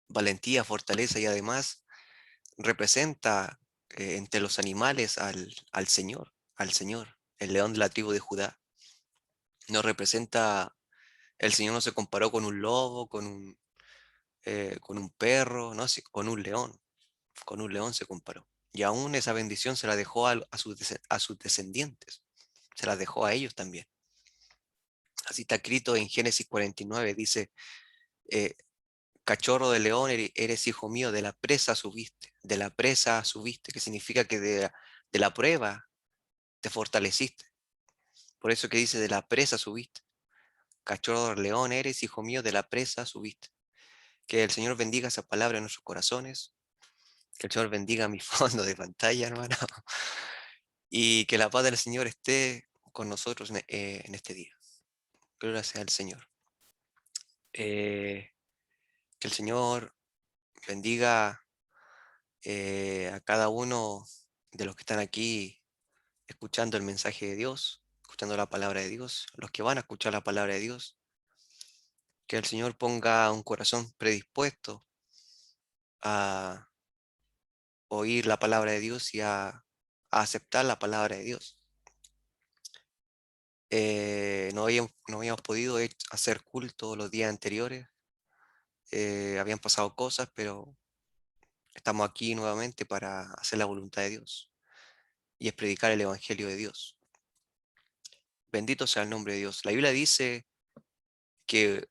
valentía, fortaleza y además representa entre los animales al Señor, el león de la tribu de Judá. No representa, el Señor no se comparó con un lobo, con un perro, no, con un león se comparó. Y aún esa bendición se la dejó a sus descendientes, se la dejó a ellos también. Así está escrito en Génesis 49, dice, eh, cachorro de león, eres hijo mío, de la presa subiste, de la presa subiste, que significa que de la prueba te fortaleciste. Por eso que dice, de la presa subiste. Cachorro de león eres, hijo mío, de la presa subiste. Que el Señor bendiga esa palabra en nuestros corazones, que el Señor bendiga mi fondo de pantalla, hermano, y que la paz del Señor esté con nosotros en este día. Gloria sea al Señor. Eh, que el Señor bendiga a cada uno de los que están aquí escuchando el mensaje de Dios, escuchando la palabra de Dios, los que van a escuchar la palabra de Dios, que el Señor ponga un corazón predispuesto a oír la palabra de Dios y a aceptar la palabra de Dios. No habíamos podido hacer culto los días anteriores, habían pasado cosas, pero estamos aquí nuevamente para hacer la voluntad de Dios y es predicar el Evangelio de Dios. Bendito sea el nombre de Dios. La Biblia dice que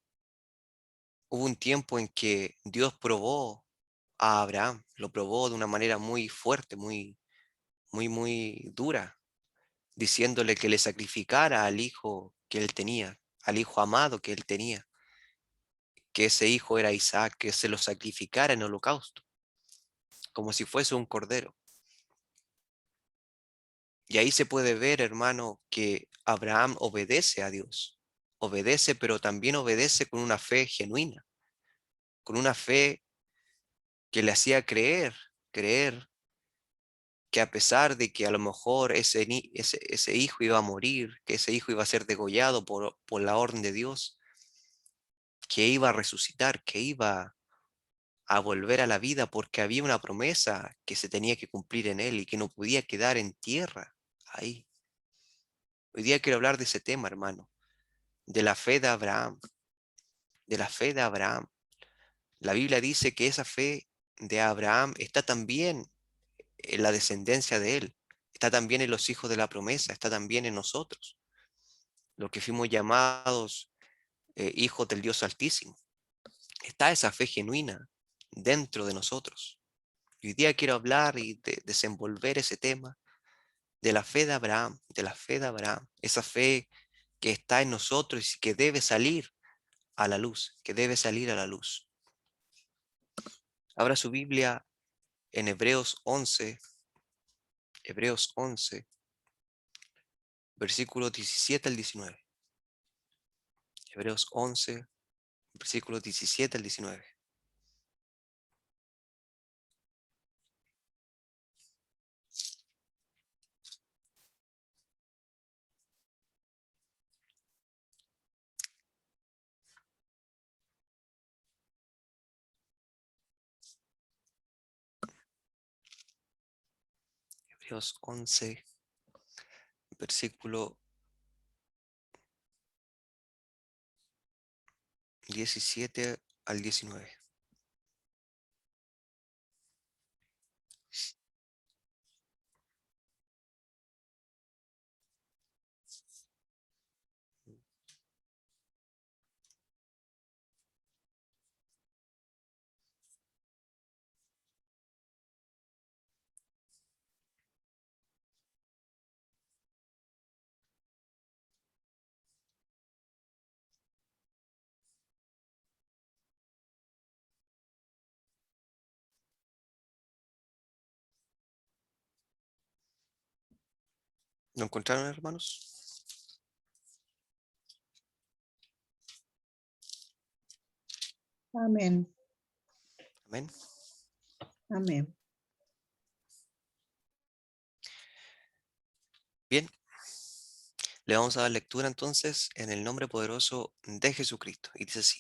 hubo un tiempo en que Dios probó a Abraham, lo probó de una manera muy fuerte, muy dura, diciéndole que le sacrificara al hijo que él tenía, al hijo amado que él tenía, que ese hijo era Isaac, que se lo sacrificara en holocausto, como si fuese un cordero. Y ahí se puede ver, hermano, que Abraham obedece a Dios, obedece, pero también obedece con una fe genuina, con una fe que le hacía creer que a pesar de que a lo mejor ese hijo iba a morir, que ese hijo iba a ser degollado por la orden de Dios, que iba a resucitar, que iba a volver a la vida porque había una promesa que se tenía que cumplir en él y que no podía quedar en tierra ahí. Hoy día quiero hablar de ese tema, hermano, de la fe de Abraham, de la fe de Abraham. La Biblia dice que esa fe de Abraham está también en la descendencia de él, está también en los hijos de la promesa, está también en nosotros, los que fuimos llamados hijos del Dios Altísimo. Está esa fe genuina dentro de nosotros. Y hoy día quiero hablar y desenvolver ese tema de la fe de Abraham, de la fe de Abraham, esa fe que está en nosotros y que debe salir a la luz, que debe salir a la luz. Abra su Biblia en Hebreos 11, versículos 17 al 19. Hebreos 11, versículos 17 al 19. Hebreos 11, versículo 17 al 19. ¿Lo encontraron, hermanos? Amén. Amén. Amén. Bien, le vamos a dar lectura entonces en el nombre poderoso de Jesucristo. Y dice así.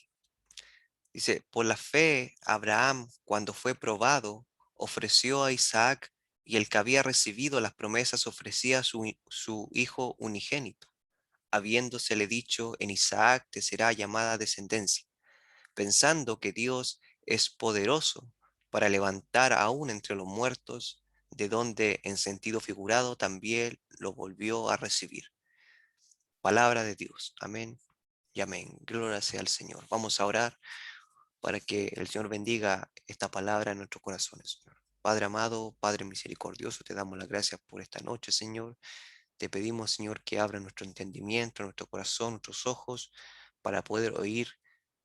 Dice, por la fe, Abraham, cuando fue probado, ofreció a Isaac, y el que había recibido las promesas ofrecía su hijo unigénito, habiéndosele dicho, en Isaac te será llamada descendencia, pensando que Dios es poderoso para levantar aún entre los muertos, de donde en sentido figurado también lo volvió a recibir. Palabra de Dios. Amén y amén. Gloria sea al Señor. Vamos a orar para que el Señor bendiga esta palabra en nuestros corazones, Señor. Padre amado, Padre misericordioso, te damos las gracias por esta noche, Señor. Te pedimos, Señor, que abra nuestro entendimiento, nuestro corazón, nuestros ojos, para poder oír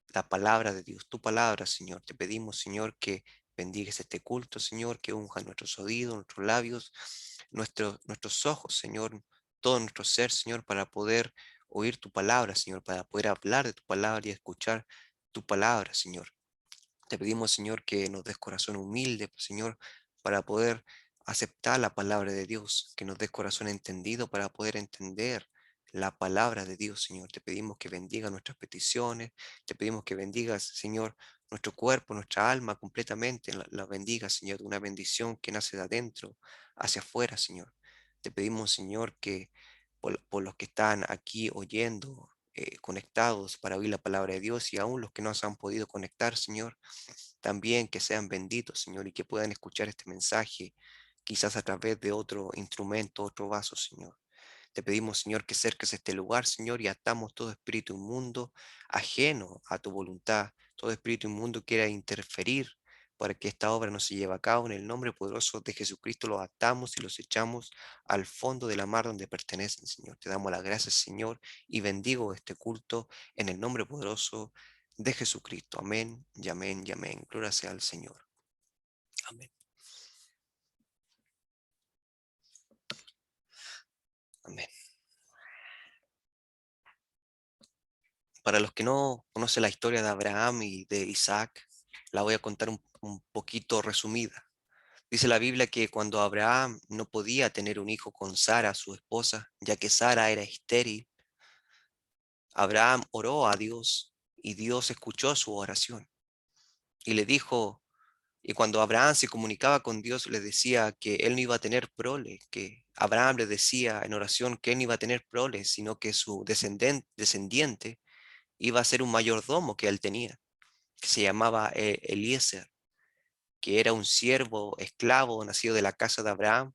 la palabra de Dios, tu palabra, Señor. Te pedimos, Señor, que bendigas este culto, Señor, que unja nuestros oídos, nuestros labios, nuestros ojos, Señor, todo nuestro ser, Señor, para poder oír tu palabra, Señor, para poder hablar de tu palabra y escuchar tu palabra, Señor. Te pedimos, Señor, que nos des corazón humilde, Señor, para poder aceptar la palabra de Dios, que nos des corazón entendido para poder entender la palabra de Dios, Señor. Te pedimos que bendiga nuestras peticiones, te pedimos que bendigas, Señor, nuestro cuerpo, nuestra alma completamente, la bendiga, Señor, de una bendición que nace de adentro hacia afuera, Señor. Te pedimos, Señor, que por los que están aquí oyendo, conectados para oír la palabra de Dios y aún los que no se han podido conectar, Señor, también que sean benditos, Señor, y que puedan escuchar este mensaje, quizás a través de otro instrumento, otro vaso, Señor. Te pedimos, Señor, que cerques este lugar, Señor, y atamos todo espíritu inmundo ajeno a tu voluntad, todo espíritu inmundo que quiera interferir para que esta obra no se lleve a cabo. En el nombre poderoso de Jesucristo los atamos y los echamos al fondo de la mar donde pertenecen, Señor. Te damos las gracias, Señor, y bendigo este culto en el nombre poderoso de Jesucristo. Amén y amén y amén. Gloria sea al Señor. Amén. Amén. Para los que no conocen la historia de Abraham y de Isaac, la voy a contar un poquito resumida. Dice la Biblia que cuando Abraham no podía tener un hijo con Sara, su esposa, ya que Sara era estéril, Abraham oró a Dios y Dios escuchó su oración y le dijo, y cuando Abraham se comunicaba con Dios, le decía que él no iba a tener prole, que Abraham le decía en oración que él no iba a tener prole, sino que su descendiente iba a ser un mayordomo que él tenía, que se llamaba Eliezer, que era un siervo esclavo nacido de la casa de Abraham,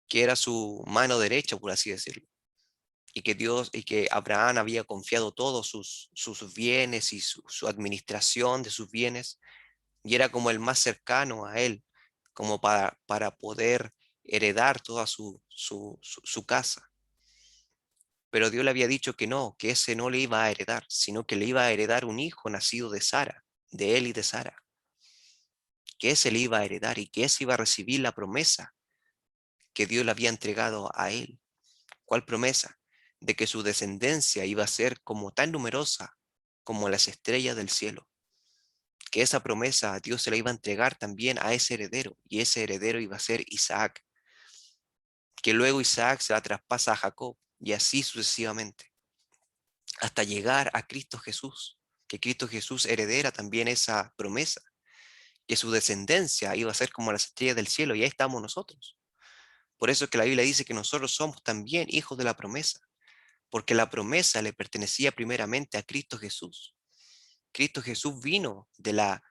que era su mano derecha, por así decirlo, y que Dios y que Abraham había confiado todos sus bienes y su administración de sus bienes, y era como el más cercano a él, como para poder heredar toda su casa. Pero Dios le había dicho que no, que ese no le iba a heredar, sino que le iba a heredar un hijo nacido de Sara, de él y de Sara, que ese le iba a heredar y que ese iba a recibir la promesa que Dios le había entregado a él. ¿Cuál promesa? De que su descendencia iba a ser como tan numerosa como las estrellas del cielo. Que esa promesa Dios se la iba a entregar también a ese heredero, y ese heredero iba a ser Isaac, que luego Isaac se la traspasa a Jacob, y así sucesivamente, hasta llegar a Cristo Jesús, que Cristo Jesús heredera también esa promesa, que su descendencia iba a ser como las estrellas del cielo, y ahí estamos nosotros. Por eso es que la Biblia dice que nosotros somos también hijos de la promesa, porque la promesa le pertenecía primeramente a Cristo Jesús. Cristo Jesús vino de la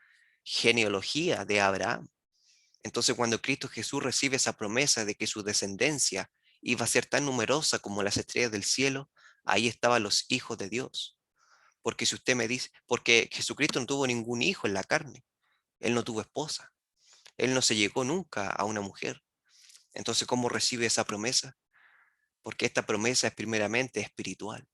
genealogía de Abraham. Entonces, cuando Cristo Jesús recibe esa promesa de que su descendencia iba a ser tan numerosa como las estrellas del cielo, ahí estaban los hijos de Dios. Porque si usted me dice, porque Jesucristo no tuvo ningún hijo en la carne, él no tuvo esposa, él no se llegó nunca a una mujer. Entonces, ¿cómo recibe esa promesa? Porque esta promesa es primeramente espiritual,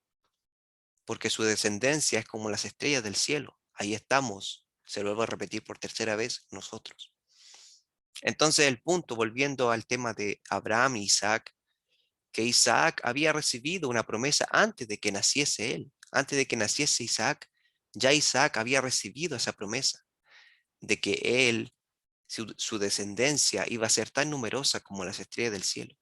porque su descendencia es como las estrellas del cielo. Ahí estamos, se lo vuelvo a repetir por tercera vez, nosotros. Entonces el punto, volviendo al tema de Abraham e Isaac, que Isaac había recibido una promesa antes de que naciese él, antes de que naciese Isaac, ya Isaac había recibido esa promesa de que él, su descendencia iba a ser tan numerosa como las estrellas del cielo.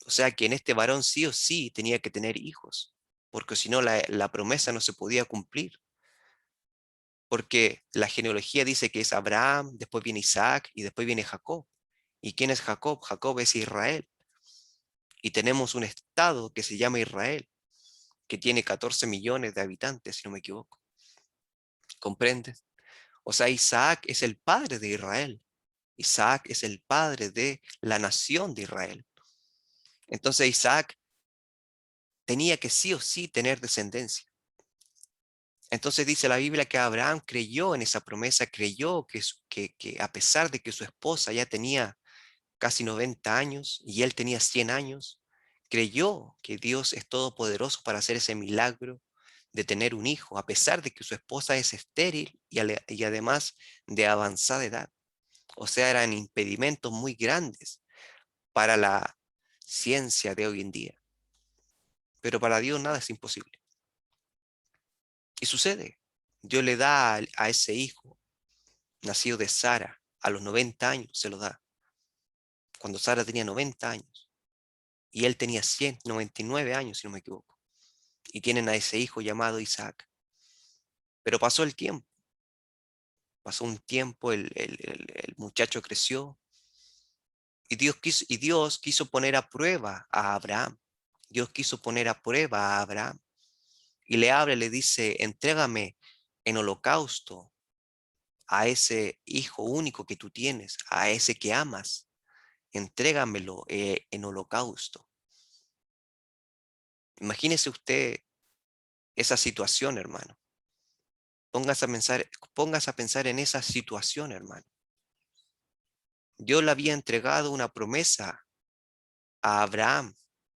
O sea que en este varón sí o sí tenía que tener hijos, porque si no la promesa no se podía cumplir. porque la genealogía dice que es Abraham, después viene Isaac y después viene Jacob. ¿Y quién es Jacob? Jacob es Israel. Y tenemos un estado que se llama Israel, que tiene 14 millones de habitantes, si no me equivoco. ¿Comprendes? O sea, Isaac es el padre de Israel. Isaac es el padre de la nación de Israel. Entonces Isaac tenía que sí o sí tener descendencia. Entonces dice la Biblia que Abraham creyó en esa promesa, creyó que a pesar de que su esposa ya tenía casi 90 años y él tenía 100 años, creyó que Dios es todopoderoso para hacer ese milagro de tener un hijo, a pesar de que su esposa es estéril y además de avanzada edad. O sea, eran impedimentos muy grandes para la ciencia de hoy en día. Pero para Dios nada es imposible. Y sucede. Dios le da a ese hijo, nacido de Sara, a los 90 años, se lo da. Cuando Sara tenía 90 años. Y él tenía 199 años, si no me equivoco. Y tienen a ese hijo llamado Isaac. Pero pasó el tiempo. Pasó un tiempo, el muchacho creció. Y Dios quiso poner a prueba a Abraham. Dios quiso poner a prueba a Abraham. Y le habla y le dice, entrégame en holocausto a ese hijo único que tú tienes, a ese que amas. Entrégamelo en holocausto. Imagínese usted esa situación, hermano. Póngase a pensar en esa situación, hermano. Dios le había entregado una promesa a Abraham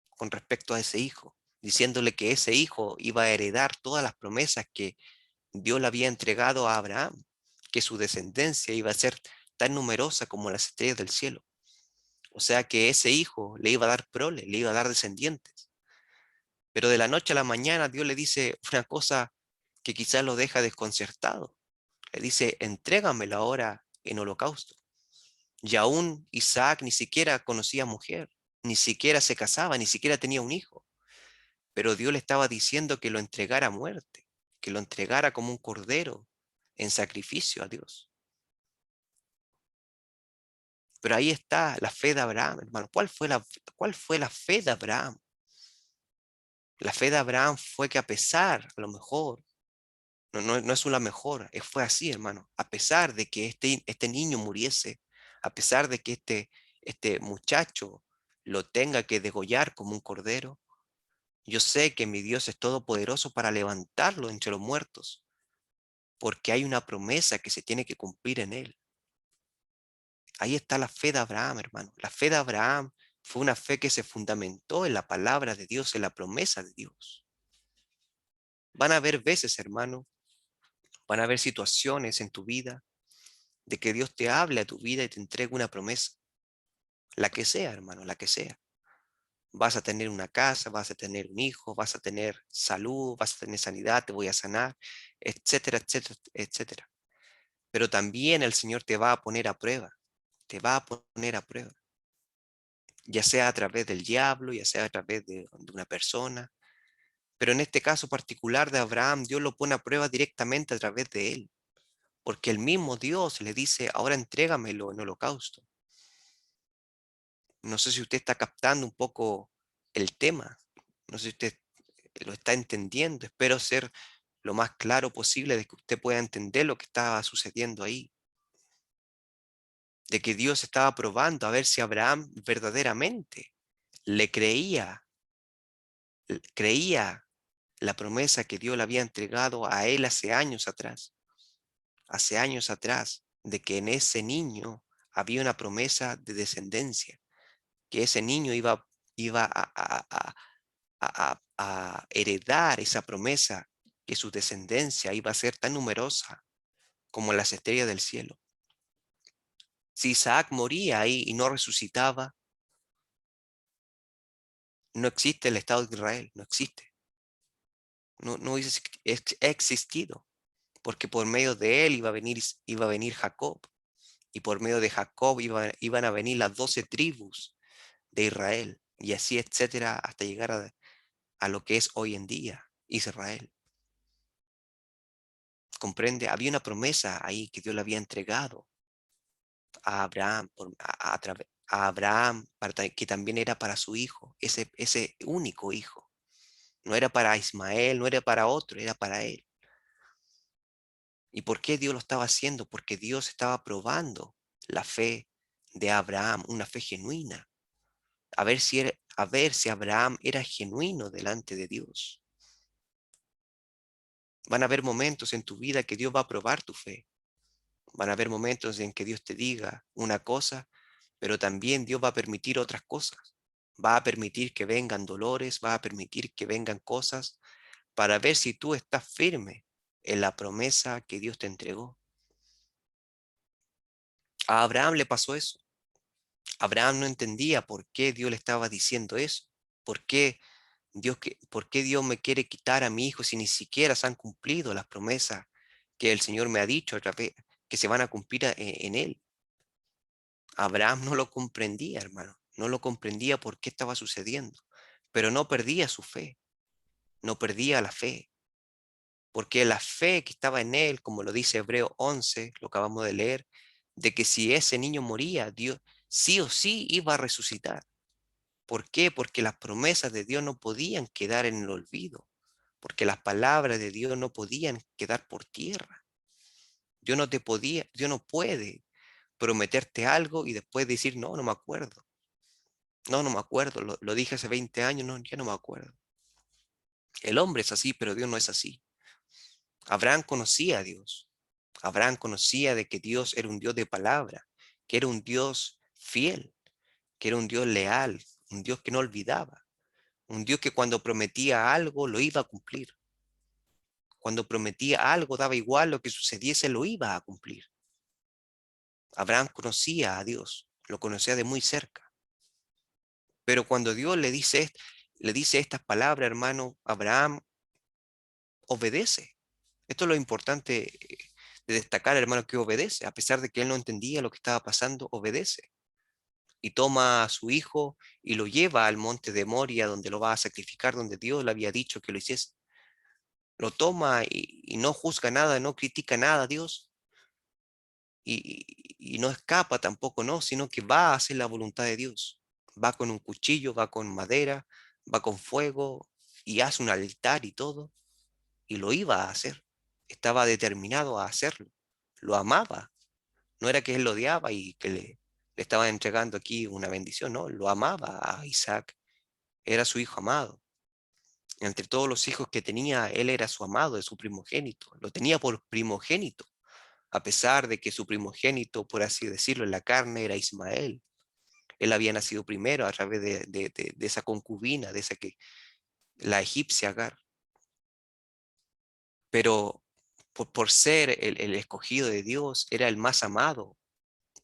con respecto a ese hijo, diciéndole que ese hijo iba a heredar todas las promesas que Dios le había entregado a Abraham, que su descendencia iba a ser tan numerosa como las estrellas del cielo. O sea que ese hijo le iba a dar prole, le iba a dar descendientes. Pero de la noche a la mañana Dios le dice una cosa que quizás lo deja desconcertado. Le dice, entrégamelo ahora en holocausto. Y aún Isaac ni siquiera conocía mujer, ni siquiera se casaba, ni siquiera tenía un hijo. Pero Dios le estaba diciendo que lo entregara a muerte, que lo entregara como un cordero en sacrificio a Dios. Pero ahí está la fe de Abraham, hermano. ¿Cuál fue la fe de Abraham? La fe de Abraham fue que a pesar, a lo mejor, no es una mejor, fue así, hermano. A pesar de que este niño muriese, a pesar de que este muchacho lo tenga que degollar como un cordero, yo sé que mi Dios es todopoderoso para levantarlo entre los muertos, porque hay una promesa que se tiene que cumplir en él. Ahí está la fe de Abraham, hermano. La fe de Abraham fue una fe que se fundamentó en la palabra de Dios, en la promesa de Dios. Van a haber veces, hermano, van a haber situaciones en tu vida de que Dios te hable a tu vida y te entregue una promesa. La que sea, hermano, la que sea. Vas a tener una casa, vas a tener un hijo, vas a tener salud, vas a tener sanidad, te voy a sanar, etcétera, etcétera, etcétera. Pero también el Señor te va a poner a prueba, te va a poner a prueba, ya sea a través del diablo, ya sea a través de una persona. Pero en este caso particular de Abraham, Dios lo pone a prueba directamente a través de él, porque el mismo Dios le dice, ahora entrégamelo en holocausto. No sé si usted está captando un poco el tema, no sé si usted lo está entendiendo. Espero ser lo más claro posible de que usted pueda entender lo que estaba sucediendo ahí, de que Dios estaba probando a ver si Abraham verdaderamente le creía la promesa que Dios le había entregado a él hace años atrás, de que en ese niño había una promesa de descendencia, que ese niño iba a heredar esa promesa, que su descendencia iba a ser tan numerosa como las estrellas del cielo. Si Isaac moría ahí y no resucitaba, no existe el Estado de Israel, no existe. No hubiese existido, porque por medio de él iba a venir Jacob, y por medio de Jacob iban a venir las 12 tribus de Israel, y así, etcétera, hasta llegar a lo que es hoy en día Israel. ¿Comprende? Había una promesa ahí que Dios le había entregado a Abraham, a Abraham, que también era para su hijo, ese único hijo. No era para Ismael, no era para otro, era para él. ¿Y por qué Dios lo estaba haciendo? Porque Dios estaba probando la fe de Abraham, una fe genuina, a ver si Abraham era genuino delante de Dios. Van a haber momentos en tu vida que Dios va a probar tu fe. Van a haber momentos en que Dios te diga una cosa, pero también Dios va a permitir otras cosas. Va a permitir que vengan dolores, va a permitir que vengan cosas para ver si tú estás firme en la promesa que Dios te entregó. A Abraham le pasó eso. Abraham no entendía por qué Dios le estaba diciendo eso. ¿Por qué por qué Dios me quiere quitar a mi hijo si ni siquiera se han cumplido las promesas que el Señor me ha dicho otra vez, que se van a cumplir en él? Abraham no lo comprendía, hermano. No lo comprendía por qué estaba sucediendo. Pero no perdía su fe. No perdía la fe. Porque la fe que estaba en él, como lo dice Hebreo 11, lo acabamos de leer, de que si ese niño moría, Dios sí o sí iba a resucitar. ¿Por qué? Porque las promesas de Dios no podían quedar en el olvido. Porque las palabras de Dios no podían quedar por tierra. Dios no puede prometerte algo y después decir, no, no me acuerdo. No, no me acuerdo. Lo dije hace 20 años, no, ya no me acuerdo. El hombre es así, pero Dios no es así. Abraham conocía a Dios. Abraham conocía de que Dios era un Dios de palabra, que era un Dios fiel, que era un Dios leal, un Dios que no olvidaba, un Dios que cuando prometía algo lo iba a cumplir. Cuando prometía algo, daba igual lo que sucediese, lo iba a cumplir. Abraham conocía a Dios, lo conocía de muy cerca. Pero cuando Dios le dice estas palabras, hermano, Abraham obedece. Esto es lo importante de destacar, hermano, que obedece. A pesar de que él no entendía lo que estaba pasando, obedece. Y toma a su hijo y lo lleva al monte de Moria, donde lo va a sacrificar, donde Dios le había dicho que lo hiciese. Lo toma y no juzga nada, no critica nada a Dios. Y no escapa tampoco, no, sino que va a hacer la voluntad de Dios. Va con un cuchillo, va con madera, va con fuego y hace un altar y todo. Y lo iba a hacer. Estaba determinado a hacerlo. Lo amaba. No era que él lo odiaba y que le estaba entregando aquí una bendición, no, lo amaba a Isaac. Era su hijo amado. Entre todos los hijos que tenía, él era su amado, de su primogénito. Lo tenía por primogénito, a pesar de que su primogénito, por así decirlo, en la carne era Ismael. Él había nacido primero a través de esa concubina, de esa que la egipcia Agar. Pero por ser el escogido de Dios, era el más amado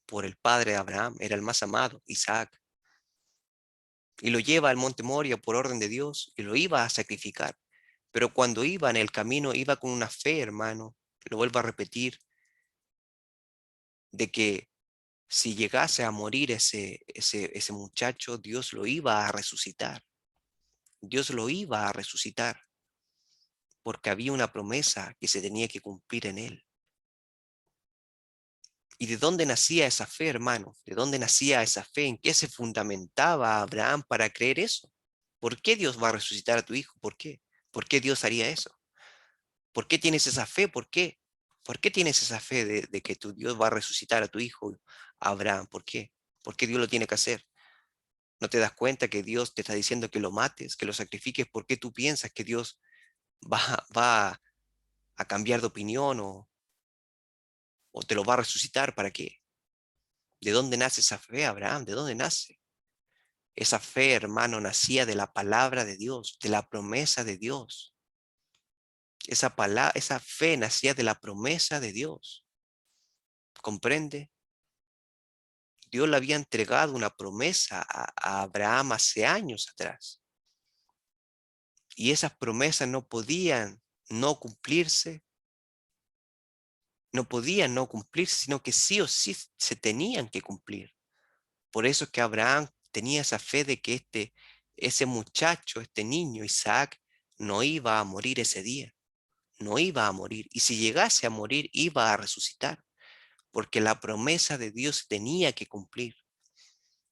por el padre de Abraham, era el más amado, Isaac. Y lo lleva al monte Moria por orden de Dios y lo iba a sacrificar. Pero cuando iba en el camino, iba con una fe, hermano, lo vuelvo a repetir, de que si llegase a morir ese muchacho, Dios lo iba a resucitar. Dios lo iba a resucitar porque había una promesa que se tenía que cumplir en él. ¿Y de dónde nacía esa fe, hermano? ¿De dónde nacía esa fe? ¿En qué se fundamentaba Abraham para creer eso? ¿Por qué Dios va a resucitar a tu hijo? ¿Por qué? ¿Por qué Dios haría eso? ¿Por qué tienes esa fe? ¿Por qué? ¿Por qué tienes esa fe de que tu Dios va a resucitar a tu hijo Abraham? ¿Por qué? ¿Por qué Dios lo tiene que hacer? ¿No te das cuenta que Dios te está diciendo que lo mates, que lo sacrifiques? ¿Por qué tú piensas que Dios va a cambiar de opinión o te lo va a resucitar? ¿Para qué? ¿De dónde nace esa fe, Abraham? ¿De dónde nace? Esa fe, hermano, nacía de la palabra de Dios, de la promesa de Dios. Esa fe nacía de la promesa de Dios. ¿Comprende? Dios le había entregado una promesa a Abraham hace años atrás. Y esas promesas no podían no cumplirse, no podían no cumplirse, sino que sí o sí se tenían que cumplir. Por eso es que Abraham tenía esa fe de que ese muchacho, este niño, Isaac, no iba a morir ese día. no iba a morir. Y si llegase a morir, iba a resucitar, porque la promesa de Dios tenía que cumplir.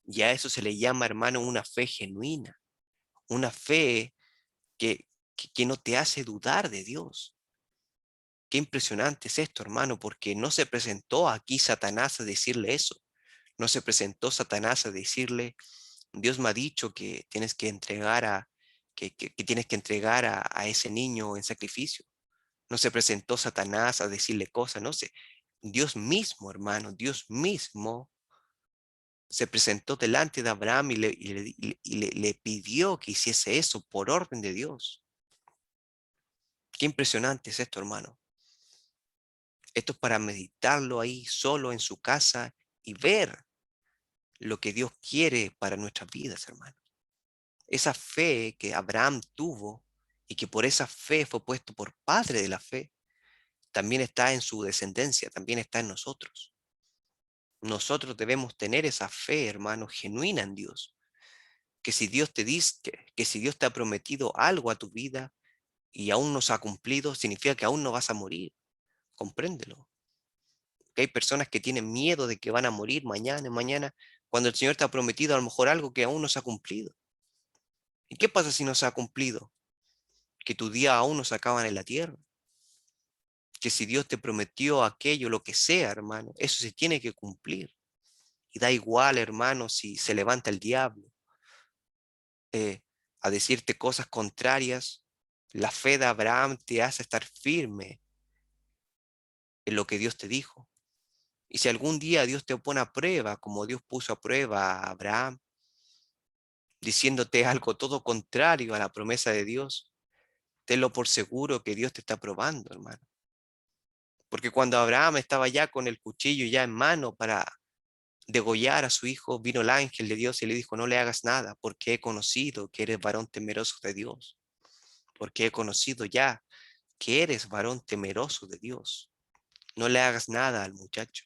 Y a eso se le llama, hermano, una fe genuina, una fe que no te hace dudar de Dios. Qué impresionante es esto, hermano, porque no se presentó aquí Satanás a decirle eso. No se presentó Satanás a decirle, Dios me ha dicho que tienes que entregar que tienes que entregar a ese niño en sacrificio. No se presentó Satanás a decirle cosas, no sé. Dios mismo, hermano, Dios mismo se presentó delante de Abraham y le pidió que hiciese eso por orden de Dios. Qué impresionante es esto, hermano. Esto es para meditarlo ahí solo en su casa y ver lo que Dios quiere para nuestras vidas, hermano. Esa fe que Abraham tuvo y que por esa fe fue puesto por padre de la fe, también está en su descendencia, también está en nosotros. Nosotros debemos tener esa fe, hermano, genuina en Dios. Que si Dios te dice, que si Dios te ha prometido algo a tu vida y aún no se ha cumplido, significa que aún no vas a morir. Compréndelo. Que hay personas que tienen miedo de que van a morir mañana, cuando el Señor te ha prometido a lo mejor algo que aún no se ha cumplido. ¿Y qué pasa si no se ha cumplido? Que tu día aún no se acaban en la tierra. Que si Dios te prometió aquello, lo que sea, hermano, eso se tiene que cumplir. Y da igual, hermano, si se levanta el diablo eh, a decirte cosas contrarias. La fe de Abraham te hace estar firme en lo que Dios te dijo. Y si algún día Dios te pone a prueba, como Dios puso a prueba a Abraham, diciéndote algo todo contrario a la promesa de Dios, tenlo por seguro que Dios te está probando, hermano. Porque cuando Abraham estaba ya con el cuchillo ya en mano para degollar a su hijo, vino el ángel de Dios y le dijo, no le hagas nada, porque he conocido que eres varón temeroso de Dios, porque he conocido ya que eres varón temeroso de Dios. No le hagas nada al muchacho.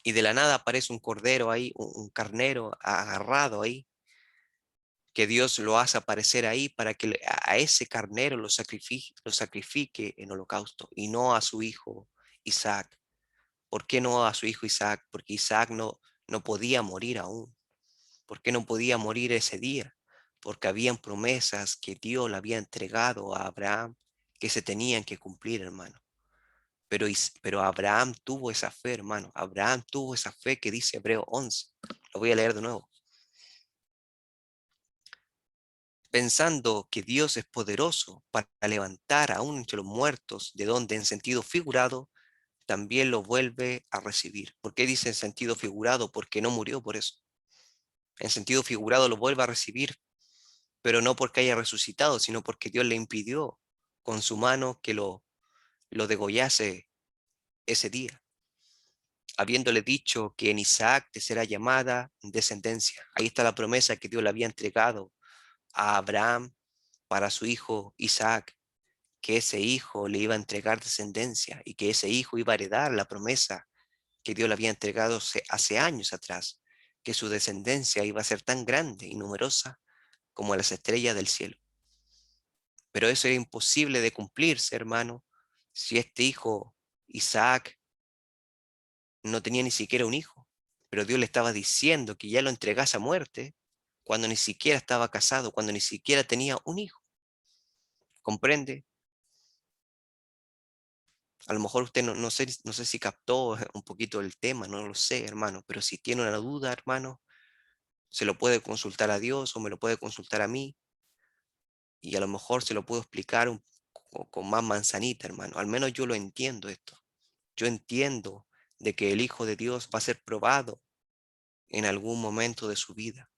Y de la nada aparece un cordero ahí, un carnero agarrado ahí, que Dios lo hace aparecer ahí para que a ese carnero lo sacrifique en holocausto y no a su hijo Isaac. ¿Por qué no a su hijo Isaac? Porque Isaac no podía morir aún. ¿Por qué no podía morir ese día? Porque habían promesas que Dios le había entregado a Abraham que se tenían que cumplir, hermano. Pero Abraham tuvo esa fe, hermano. Abraham tuvo esa fe que dice Hebreo 11. Lo voy a leer de nuevo. Pensando que Dios es poderoso para levantar aún entre los muertos, de donde en sentido figurado también lo vuelve a recibir. ¿Por qué dice en sentido figurado? Porque no murió por eso. En sentido figurado lo vuelve a recibir, pero no porque haya resucitado, sino porque Dios le impidió con su mano que lo degollase ese día, habiéndole dicho que en Isaac te será llamada descendencia. Ahí está la promesa que Dios le había entregado a Abraham para su hijo Isaac, que ese hijo le iba a entregar descendencia y que ese hijo iba a heredar la promesa que Dios le había entregado hace años atrás, que su descendencia iba a ser tan grande y numerosa como las estrellas del cielo. Pero eso era imposible de cumplirse, hermano, si este hijo Isaac no tenía ni siquiera un hijo. Pero Dios le estaba diciendo que ya lo entregase a muerte cuando ni siquiera estaba casado, cuando ni siquiera tenía un hijo. ¿Comprende? A lo mejor usted no sé si captó un poquito el tema, no lo sé, hermano, pero si tiene una duda, hermano, se lo puede consultar a Dios o me lo puede consultar a mí y a lo mejor se lo puedo explicar con más manzanita, hermano. Al menos yo lo entiendo esto. Yo entiendo de que el Hijo de Dios va a ser probado en algún momento de su vida.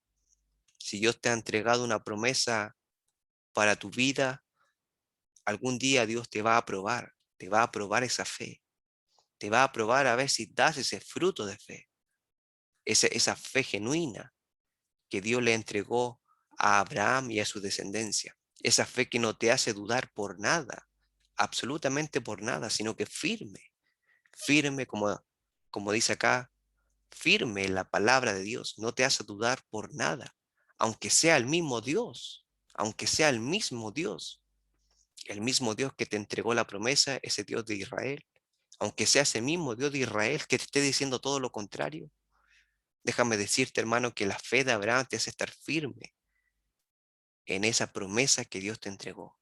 Si Dios te ha entregado una promesa para tu vida, algún día Dios te va a probar esa fe, te va a probar a ver si das ese fruto de fe, esa fe genuina que Dios le entregó a Abraham y a su descendencia. Esa fe que no te hace dudar por nada, absolutamente por nada, sino que firme como dice acá, firme en la palabra de Dios, no te hace dudar por nada, aunque sea el mismo Dios, aunque sea el mismo Dios. El mismo Dios que te entregó la promesa, ese Dios de Israel, aunque sea ese mismo Dios de Israel que te esté diciendo todo lo contrario, déjame decirte, hermano, que la fe de Abraham te hace estar firme en esa promesa que Dios te entregó.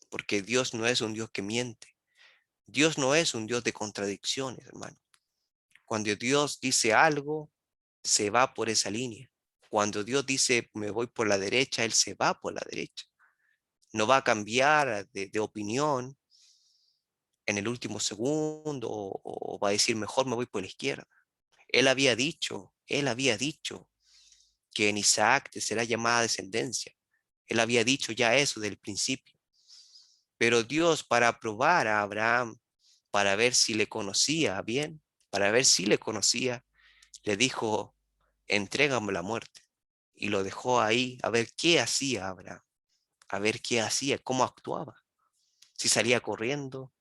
Porque Dios no es un Dios que miente. Dios no es un Dios de contradicciones, hermano. Cuando Dios dice algo, se va por esa línea. Cuando Dios dice, me voy por la derecha, Él se va por la derecha. No va a cambiar de opinión en el último segundo o va a decir, mejor me voy por la izquierda. Él había dicho que en Isaac te será llamada descendencia. Él había dicho ya eso del principio. Pero Dios, para probar a Abraham, para ver si le conocía bien, para ver si le conocía, le dijo, entrégame la muerte. Y lo dejó ahí a ver qué hacía Abraham, a ver qué hacía, cómo actuaba. Si salía corriendo,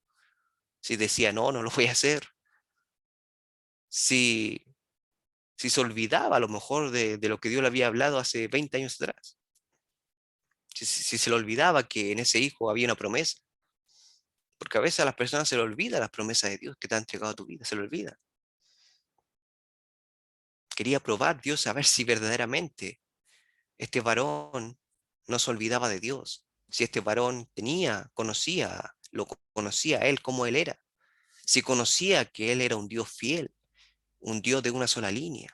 si decía, no, no lo voy a hacer. Si, si se olvidaba a lo mejor de lo que Dios le había hablado hace 20 años atrás. Si se le olvidaba que en ese hijo había una promesa. Porque a veces a las personas se le olvida las promesas de Dios que te ha entregado a tu vida, se le olvida. Quería probar Dios a ver si verdaderamente este varón no se olvidaba de Dios, si este varón lo conocía a él como él era, si conocía que él era un Dios fiel, un Dios de una sola línea.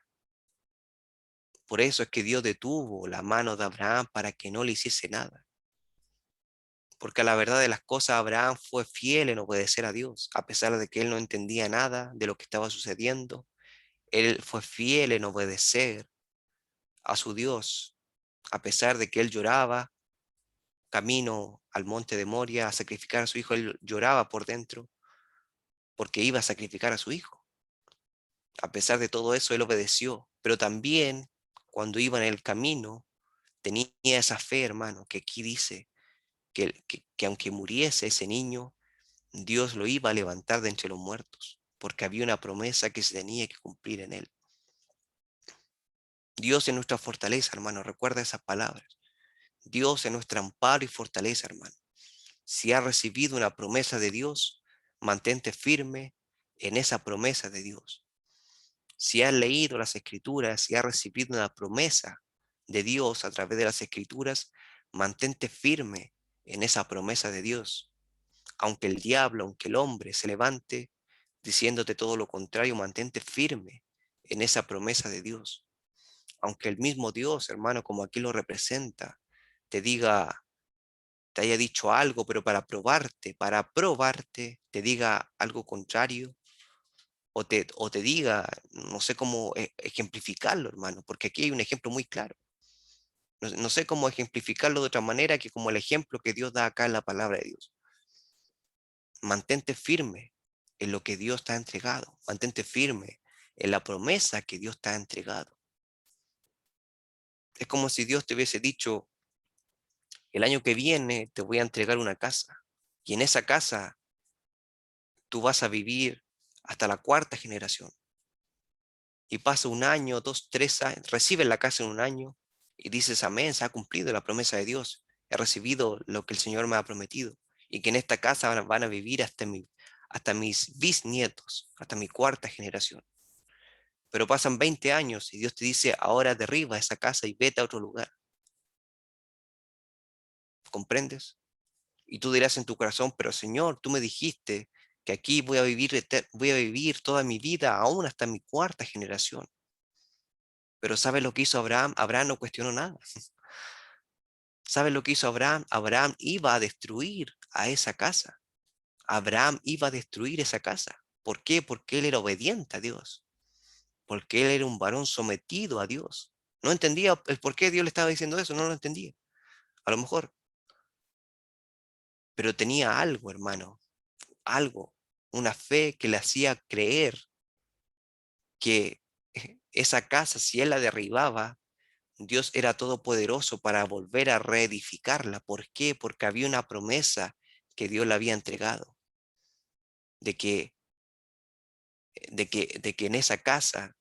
Por eso es que Dios detuvo la mano de Abraham para que no le hiciese nada. Porque a la verdad de las cosas, Abraham fue fiel en obedecer a Dios, a pesar de que él no entendía nada de lo que estaba sucediendo. Él fue fiel en obedecer a su Dios, a pesar de que él lloraba camino al monte de Moria a sacrificar a su hijo. Él lloraba por dentro porque iba a sacrificar a su hijo. A pesar de todo eso, él obedeció, pero también cuando iba en el camino tenía esa fe, hermano, que aquí dice que aunque muriese ese niño, Dios lo iba a levantar de entre los muertos, porque había una promesa que se tenía que cumplir en él. Dios es nuestra fortaleza, hermano, recuerda esas palabras. Dios es nuestro amparo y fortaleza, hermano. Si has recibido una promesa de Dios, mantente firme en esa promesa de Dios. Si has leído las Escrituras, si has recibido una promesa de Dios a través de las Escrituras, mantente firme en esa promesa de Dios. Aunque el diablo, aunque el hombre se levante diciéndote todo lo contrario, mantente firme en esa promesa de Dios. Aunque el mismo Dios, hermano, como aquí lo representa, te diga, te haya dicho algo, pero para probarte, te diga algo contrario, o te diga, no sé cómo ejemplificarlo, hermano, porque aquí hay un ejemplo muy claro. No sé cómo ejemplificarlo de otra manera que como el ejemplo que Dios da acá en la palabra de Dios. Mantente firme en lo que Dios te ha entregado. Mantente firme en la promesa que Dios te ha entregado. Es como si Dios te hubiese dicho, el año que viene te voy a entregar una casa. Y en esa casa tú vas a vivir hasta la cuarta generación. Y pasa un año, dos, 3 años, recibes la casa en un año y dices, amén, se ha cumplido la promesa de Dios. He recibido lo que el Señor me ha prometido. Y que en esta casa van a vivir hasta mis bisnietos, hasta mi cuarta generación. Pero pasan 20 años y Dios te dice, ahora derriba esa casa y vete a otro lugar. ¿Comprendes? Y tú dirás en tu corazón, pero Señor, tú me dijiste que aquí voy a vivir toda mi vida, aún hasta mi cuarta generación. Pero ¿sabes lo que hizo Abraham? Abraham no cuestionó nada. ¿Sabes lo que hizo Abraham? Abraham iba a destruir a esa casa. Abraham iba a destruir esa casa. ¿Por qué? Porque él era obediente a Dios. Porque él era un varón sometido a Dios. No entendía el por qué Dios le estaba diciendo eso, no lo entendía. A lo mejor. Pero tenía algo, hermano, algo, una fe que le hacía creer que esa casa, si él la derribaba, Dios era todopoderoso para volver a reedificarla. ¿Por qué? Porque había una promesa que Dios le había entregado, de que, de que en esa casa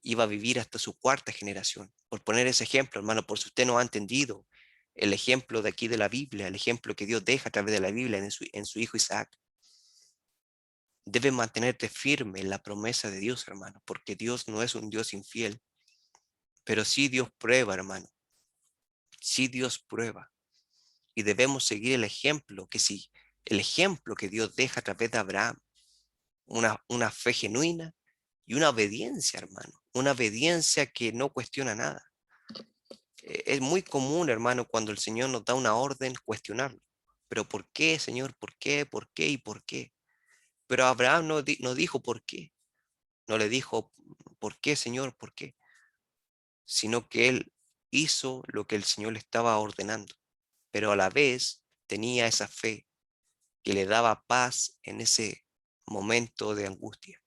iba a vivir hasta su cuarta generación. Por poner ese ejemplo, hermano, por si usted no ha entendido, el ejemplo de aquí de la Biblia, el ejemplo que Dios deja a través de la Biblia en su hijo Isaac. Debes mantenerte firme en la promesa de Dios, hermano, porque Dios no es un Dios infiel, pero sí Dios prueba, hermano, sí Dios prueba. Y debemos seguir el ejemplo que sí, el ejemplo que Dios deja a través de Abraham, una fe genuina y una obediencia, hermano, una obediencia que no cuestiona nada. Es muy común, hermano, cuando el Señor nos da una orden, cuestionarlo. Pero ¿por qué, Señor? ¿Por qué? ¿Por qué? ¿Y por qué? Pero Abraham no dijo por qué. No le dijo, ¿por qué, Señor? ¿Por qué? Sino que él hizo lo que el Señor le estaba ordenando. Pero a la vez tenía esa fe que le daba paz en ese momento de angustia.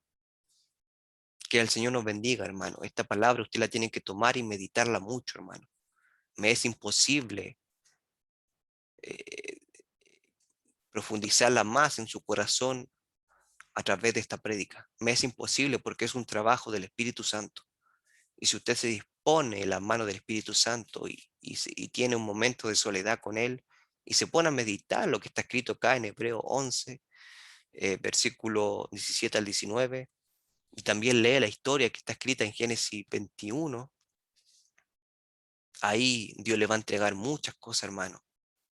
Que el Señor nos bendiga, hermano. Esta palabra usted la tiene que tomar y meditarla mucho, hermano. Me es imposible eh, profundizarla más en su corazón a través de esta prédica. Me es imposible porque es un trabajo del Espíritu Santo. Y si usted se dispone en la mano del Espíritu Santo y tiene un momento de soledad con Él y se pone a meditar lo que está escrito acá en Hebreo 11, versículo 17 al 19, y también lee la historia que está escrita en Génesis 21, ahí Dios le va a entregar muchas cosas, hermano.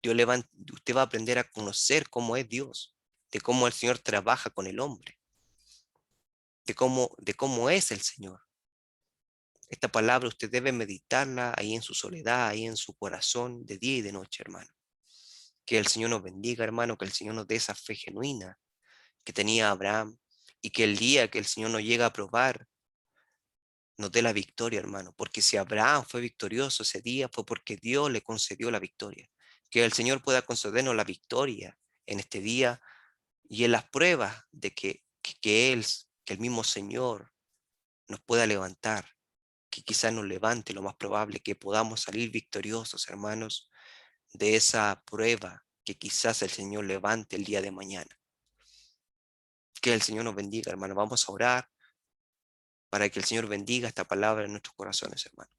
Usted va a aprender a conocer cómo es Dios, de cómo el Señor trabaja con el hombre, de cómo es el Señor. Esta palabra usted debe meditarla ahí en su soledad, ahí en su corazón, de día y de noche, hermano. Que el Señor nos bendiga, hermano, que el Señor nos dé esa fe genuina que tenía Abraham y que el día que el Señor nos llega a probar, nos dé la victoria, hermano. Porque si Abraham fue victorioso ese día, fue porque Dios le concedió la victoria. Que el Señor pueda concedernos la victoria en este día y en las pruebas de que el mismo Señor nos pueda levantar, que quizás nos levante, lo más probable, que podamos salir victoriosos, hermanos, de esa prueba que quizás el Señor levante el día de mañana. Que el Señor nos bendiga, hermano. Vamos a orar para que el Señor bendiga esta palabra en nuestros corazones, hermano.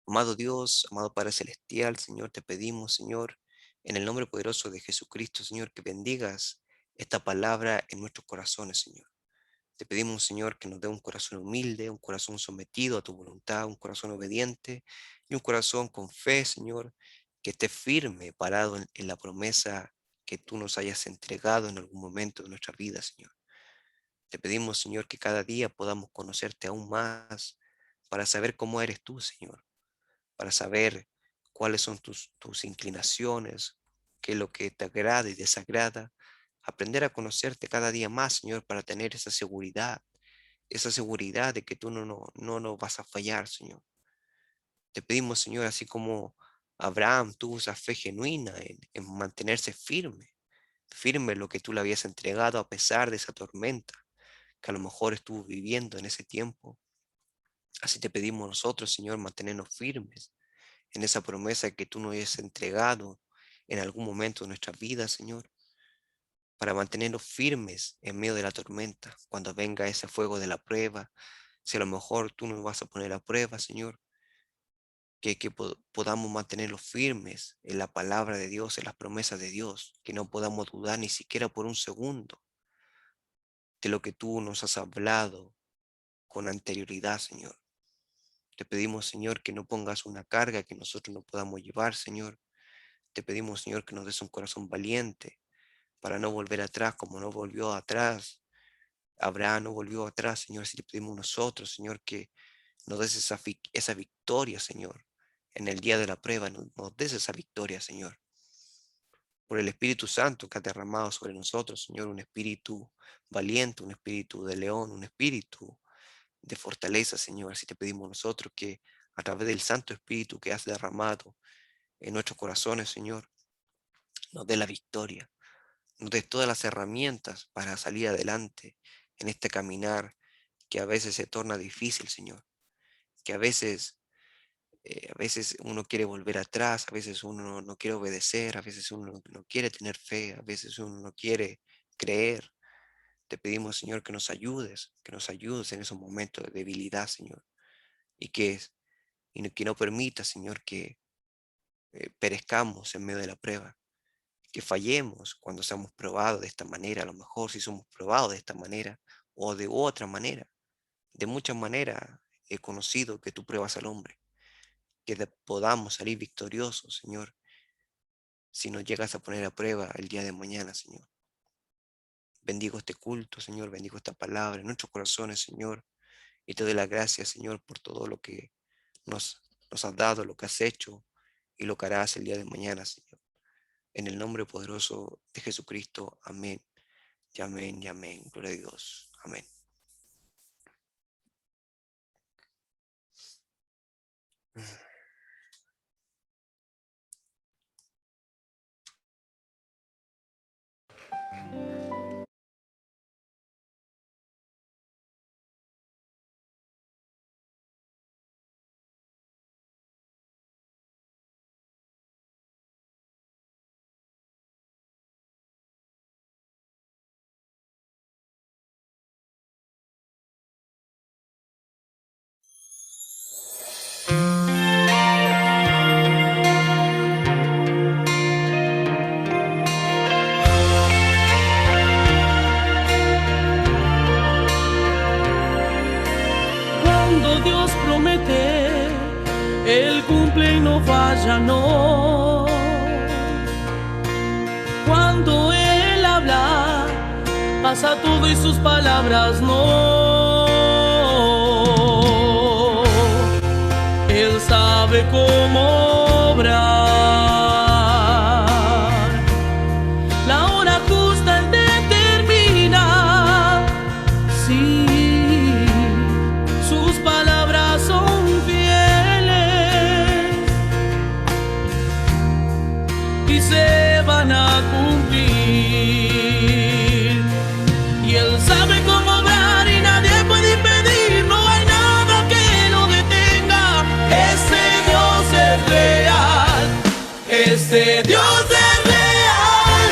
Amado Dios, amado Padre Celestial, Señor, te pedimos, Señor, en el nombre poderoso de Jesucristo, Señor, que bendigas esta palabra en nuestros corazones, Señor. Te pedimos, Señor, que nos dé un corazón humilde, un corazón sometido a tu voluntad, un corazón obediente y un corazón con fe, Señor, que esté firme, parado en la promesa que tú nos hayas entregado en algún momento de nuestra vida, Señor. Te pedimos, Señor, que cada día podamos conocerte aún más para saber cómo eres tú, Señor, para saber cuáles son tus inclinaciones, qué es lo que te agrada y desagrada. Aprender a conocerte cada día más, Señor, para tener esa seguridad de que tú no nos vas a fallar, Señor. Te pedimos, Señor, así como Abraham tuvo esa fe genuina en mantenerse firme, firme en lo que tú le habías entregado a pesar de esa tormenta que a lo mejor estuvo viviendo en ese tiempo. Así te pedimos nosotros, Señor, mantenernos firmes en esa promesa que tú nos hayas entregado en algún momento de nuestra vida, Señor, para mantenernos firmes en medio de la tormenta, cuando venga ese fuego de la prueba. Si a lo mejor tú nos vas a poner a prueba, Señor, que podamos mantenerlos firmes en la palabra de Dios, en las promesas de Dios, que no podamos dudar ni siquiera por un segundo de lo que tú nos has hablado con anterioridad, Señor. Te pedimos, Señor, que no pongas una carga que nosotros no podamos llevar, Señor. Te pedimos, Señor, que nos des un corazón valiente para no volver atrás como no volvió atrás. Abraham no volvió atrás, Señor. Si te pedimos nosotros, Señor, que nos des esa victoria, Señor. En el día de la prueba, nos des esa victoria, Señor. Por el Espíritu Santo que ha derramado sobre nosotros, Señor, un espíritu valiente, un espíritu de león, un espíritu de fortaleza, Señor. Así te pedimos nosotros que a través del Santo Espíritu que has derramado en nuestros corazones, Señor, nos dé la victoria, nos dé todas las herramientas para salir adelante en este caminar que a veces se torna difícil, Señor, que a veces uno quiere volver atrás, a veces uno no quiere obedecer, a veces uno no quiere tener fe, a veces uno no quiere creer. Te pedimos, Señor, que nos ayudes en esos momentos de debilidad, Señor, y que no permita, Señor, perezcamos en medio de la prueba, que fallemos cuando seamos probados de esta manera. A lo mejor si somos probados de esta manera o de otra manera, de muchas maneras he conocido que tú pruebas al hombre, que podamos salir victoriosos, Señor, si nos llegas a poner a prueba el día de mañana, Señor. Bendigo este culto, Señor, bendigo esta palabra en nuestros corazones, Señor, y te doy las gracias, Señor, por todo lo que nos has dado, lo que has hecho y lo que harás el día de mañana, Señor. En el nombre poderoso de Jesucristo, amén, y amén, y amén. Gloria a Dios, amén. Cuando Dios promete, Él cumple y no falla, no. Cuando Él habla, pasa todo y sus palabras no. Él sabe cómo obrar. La hora justa Él determina. Sí. Sus palabras son fieles y se van a cumplir. Y Él sabe cómo obrar y nadie puede impedir. No hay nada que lo detenga. Ese Dios es real. Ese Dios es real.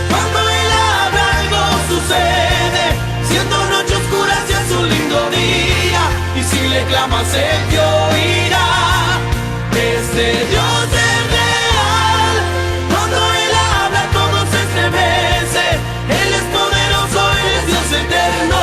Cuando Él habla algo sucede. Siendo noche oscura si es un lindo día. Y si le clamas Él te oirá. Ese Dios es real. Cuando Él habla todo se estremece. Él es poderoso, Él es Dios eterno.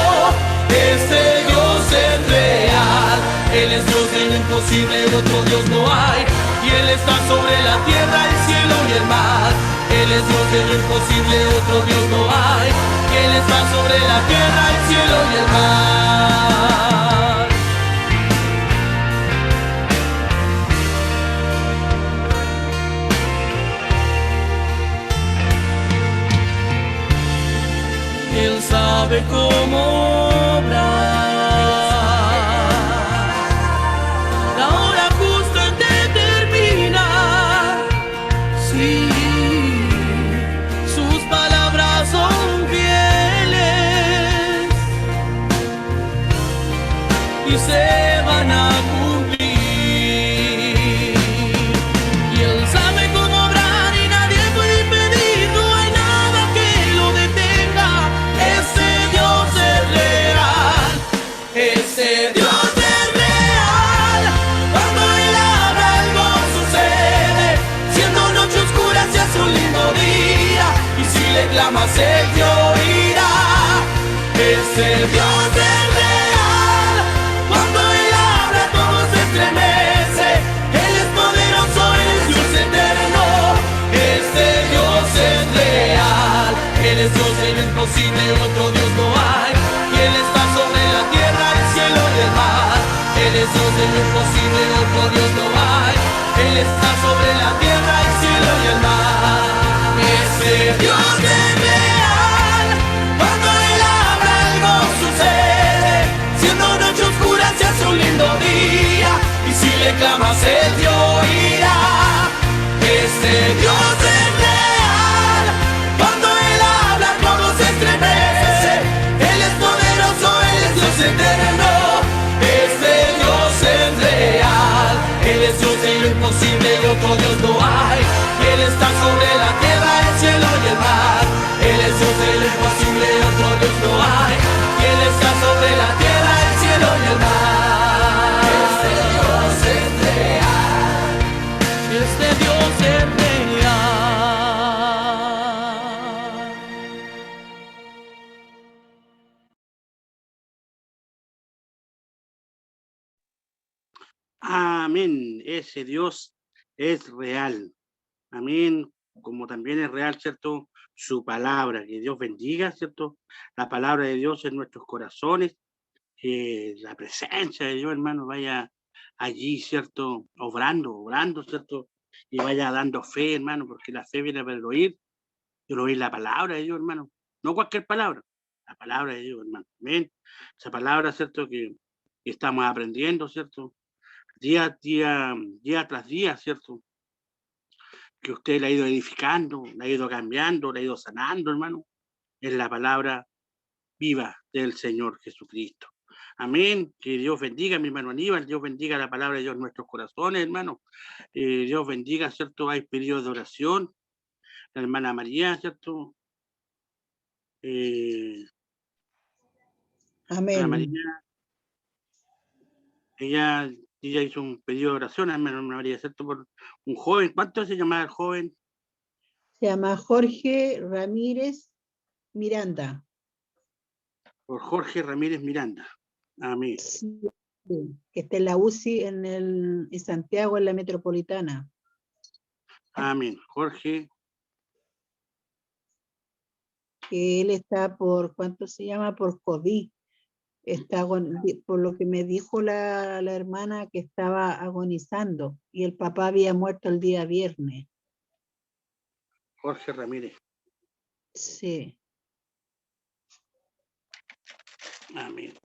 Ese Dios es real. Él es Dios de lo imposible, otro Dios no hay. Y Él está sobre la tierra, el cielo y el mar. Él es Dios de lo imposible, otro Dios no hay. Y Él está sobre la tierra, el cielo y el mar. Él sabe cómo obrar. La hora justa Él determina. Sí, sus palabras son fieles y se van a cumplir. Y Él sabe cómo obrar y nadie puede impedir. No hay nada que lo detenga. Ese Dios es real. Ese Dios es real. Cuando Él habla algo sucede. Siendo noche oscura se hace un lindo día. Y si le clamas Él te oirá. Ese Dios es real. Cuando Él habla todo se estremece. Él es poderoso, Él es Dios eterno. Ese Dios es real. Él es Dios de lo imposible, otro Dios no hay. Y Él está sobre la tierra, el cielo y el mar. Él es Dios de lo imposible, otro Dios no hay. Él está sobre la tierra, el cielo y el mar. Ese Dios es real. Cuando Él habla algo sucede. Amén. Ese Dios es real. Amén. Como también es real, ¿cierto? Su palabra. Que Dios bendiga, ¿cierto? La palabra de Dios en nuestros corazones. Que la presencia de Dios, hermano, vaya allí, ¿cierto? Obrando, ¿cierto? Y vaya dando fe, hermano, porque la fe viene por el oír. Y el oír la palabra de Dios, hermano. No cualquier palabra. La palabra de Dios, hermano. Amén. Esa palabra, ¿cierto? Que estamos aprendiendo, ¿cierto? Día tras día, ¿cierto? Que usted la ha ido edificando, la ha ido cambiando, la ha ido sanando, hermano, es la palabra viva del Señor Jesucristo. Amén. Que Dios bendiga, mi hermano Aníbal, Dios bendiga la palabra de Dios en nuestros corazones, hermano. Dios bendiga, ¿cierto? Hay periodos de oración. La hermana María, ¿cierto? Hermana Amén. María, ella hizo un pedido de oración, hermana María, ¿cierto? Por un joven. ¿Cuánto se llamaba el joven? Se llama Jorge Ramírez Miranda. Por Jorge Ramírez Miranda. Amén. Sí, que está en la UCI en Santiago, en la metropolitana. Amén. Jorge. Que él está por, ¿cuánto se llama? Por COVID. Está por lo que me dijo la hermana, que estaba agonizando y el papá había muerto el día viernes. Jorge Ramírez. Sí. Amén.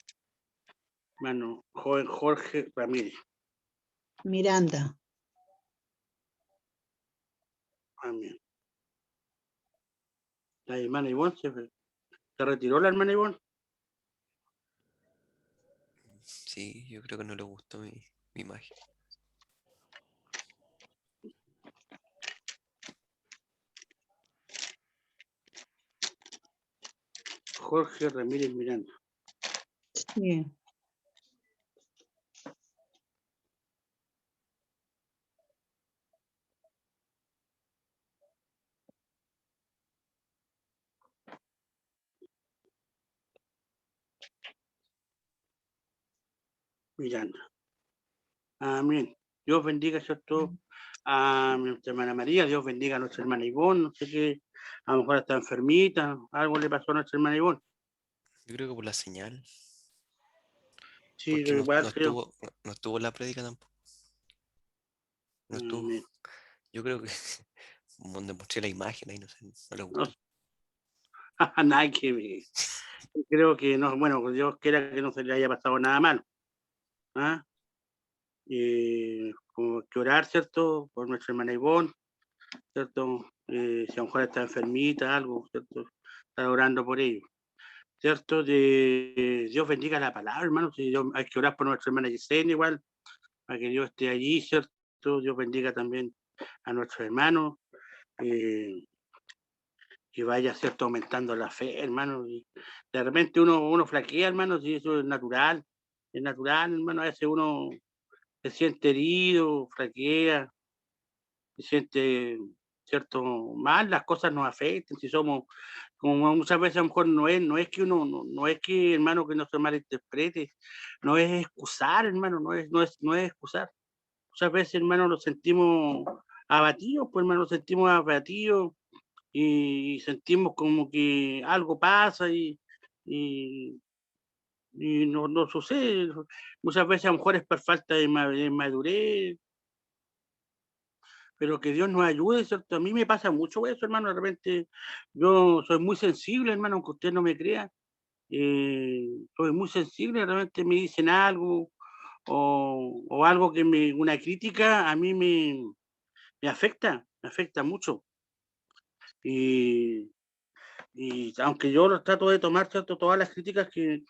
Hermano, joven Jorge Ramírez. Miranda. Amén. La hermana Ivonne se retiró, la hermana Ivonne. Sí, yo creo que no le gustó mi imagen. Jorge Ramírez Miranda. Sí. Miranda. Amén. Dios bendiga, ¿cierto? A nuestra hermana María, Dios bendiga a nuestra hermana Ivonne. No sé qué, a lo mejor está enfermita, algo le pasó a nuestra hermana Ivonne. Yo creo que por la señal. Sí, Porque no, igual creo. no estuvo la prédica tampoco. No estuvo. Amén. Yo creo que donde mostré la imagen ahí, no sé, no le No, gustó. nada que ver. Creo que no, bueno, Dios quiera que no se le haya pasado nada malo. ¿Ah? Como que orar, ¿cierto? Por nuestra hermana Ivonne, ¿cierto? Si a lo mejor está enfermita, algo, ¿cierto? Está orando por ello, ¿cierto? Dios bendiga la palabra, hermano. Si hay que orar por nuestra hermana Yesenia igual, para que Dios esté allí, ¿cierto? Dios bendiga también a nuestros hermanos, que vaya, ¿cierto? Aumentando la fe, hermano. Y de repente uno flaquea, hermano, si eso es natural, hermano. A veces uno se siente herido, flaquea, se siente, ¿cierto? Mal, las cosas nos afectan, si somos, como muchas veces a lo mejor no es que uno, no es que, hermano, que no se malinterprete, no es excusar, hermano, no es excusar. Muchas veces, hermano, nos sentimos abatidos, pues, hermano, nos sentimos abatidos y sentimos como que algo pasa y, y no sucede. Muchas veces a lo mejor es por falta de madurez, pero que Dios nos ayude, ¿cierto? A mí me pasa mucho eso, hermano. De repente yo soy muy sensible, hermano, aunque usted no me crea. Soy muy sensible, de repente me dicen algo o algo una crítica a mí me afecta mucho. Y, y aunque yo los trato de tomar, ¿cierto? Todas las críticas que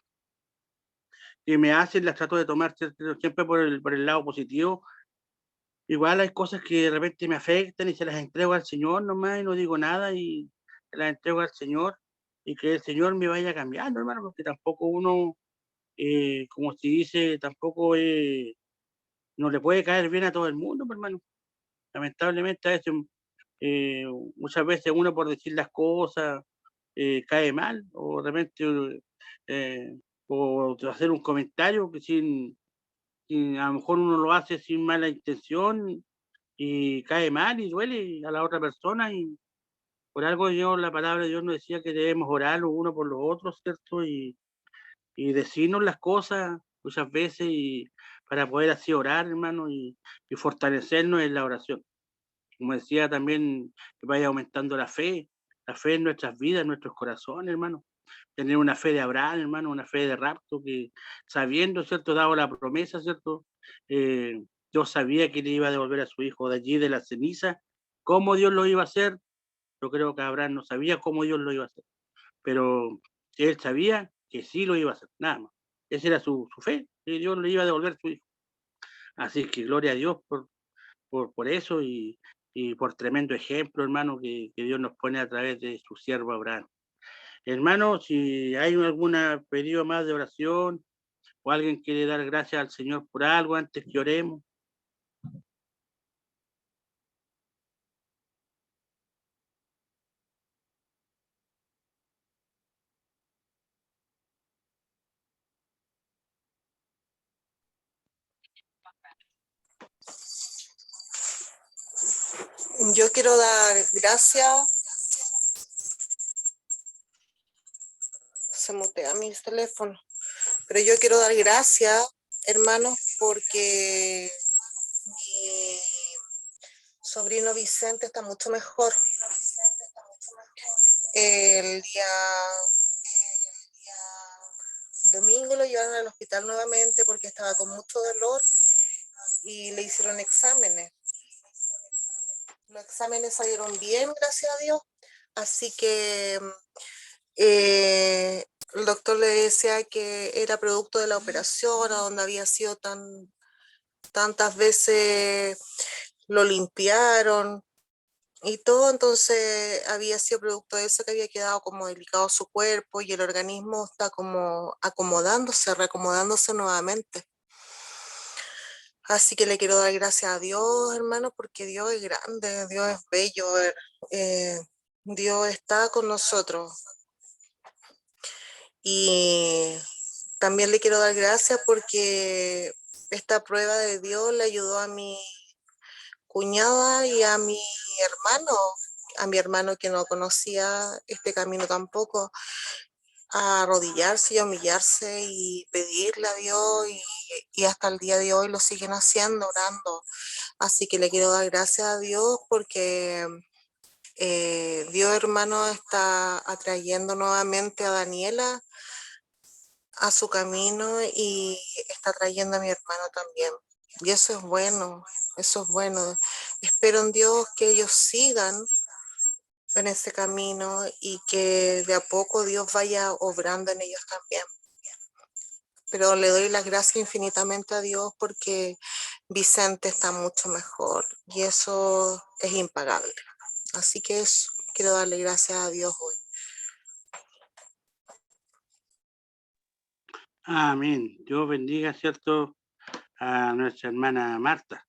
me hacen, las trato de tomar, ¿cierto? Siempre por el lado positivo. Igual hay cosas que de repente me afectan y se las entrego al Señor nomás y no digo nada y se las entrego al Señor y que el Señor me vaya cambiando, hermano, porque tampoco uno, como se dice, tampoco no le puede caer bien a todo el mundo, pues, hermano. Lamentablemente a veces, eh, muchas veces uno por decir las cosas cae mal o de repente o hacer un comentario que sin y a lo mejor uno lo hace sin mala intención y cae mal y duele a la otra persona, y por algo Dios, la palabra de Dios nos decía que debemos orar los unos por los otros, ¿cierto? Y decirnos las cosas muchas veces, y para poder así orar, hermano, y fortalecernos en la oración. Como decía también, que vaya aumentando la fe en nuestras vidas, en nuestros corazones, hermano. Tener una fe de Abraham, hermano, una fe de rapto, que sabiendo, ¿cierto?, dado la promesa, ¿cierto? Dios sabía que le iba a devolver a su hijo de allí, de la ceniza. ¿Cómo Dios lo iba a hacer? Yo creo que Abraham no sabía cómo Dios lo iba a hacer, pero él sabía que sí lo iba a hacer, nada más. Esa era su fe, que Dios le iba a devolver a su hijo. Así que gloria a Dios por eso, y por tremendo ejemplo, hermano, que Dios nos pone a través de su siervo Abraham. Hermano, si hay algún pedido más de oración o alguien quiere dar gracias al Señor por algo antes que oremos. Yo quiero dar gracias. Se mutea mi teléfono. Pero yo quiero dar gracias, hermanos, porque mi sobrino Vicente está mucho mejor. El día domingo lo llevaron al hospital nuevamente porque estaba con mucho dolor y le hicieron exámenes. Los exámenes salieron bien, gracias a Dios. Así que el doctor le decía que era producto de la operación, a donde había sido tantas veces lo limpiaron y todo, entonces había sido producto de eso, que había quedado como delicado su cuerpo y el organismo está como acomodándose, reacomodándose nuevamente. Así que le quiero dar gracias a Dios, hermano, porque Dios es grande, Dios es bello, Dios está con nosotros. Y también le quiero dar gracias porque esta prueba de Dios le ayudó a mi cuñada y a mi hermano que no conocía este camino tampoco, a arrodillarse y a humillarse y pedirle a Dios, y hasta el día de hoy lo siguen haciendo, orando. Así que le quiero dar gracias a Dios porque Dios, hermano, está atrayendo nuevamente a Daniela a su camino y está trayendo a mi hermano también. Y eso es bueno, eso es bueno. Espero en Dios que ellos sigan en ese camino y que de a poco Dios vaya obrando en ellos también. Pero le doy las gracias infinitamente a Dios porque Vicente está mucho mejor y eso es impagable. Así que eso, quiero darle gracias a Dios hoy. Amén. Dios bendiga, ¿cierto?, a nuestra hermana Marta.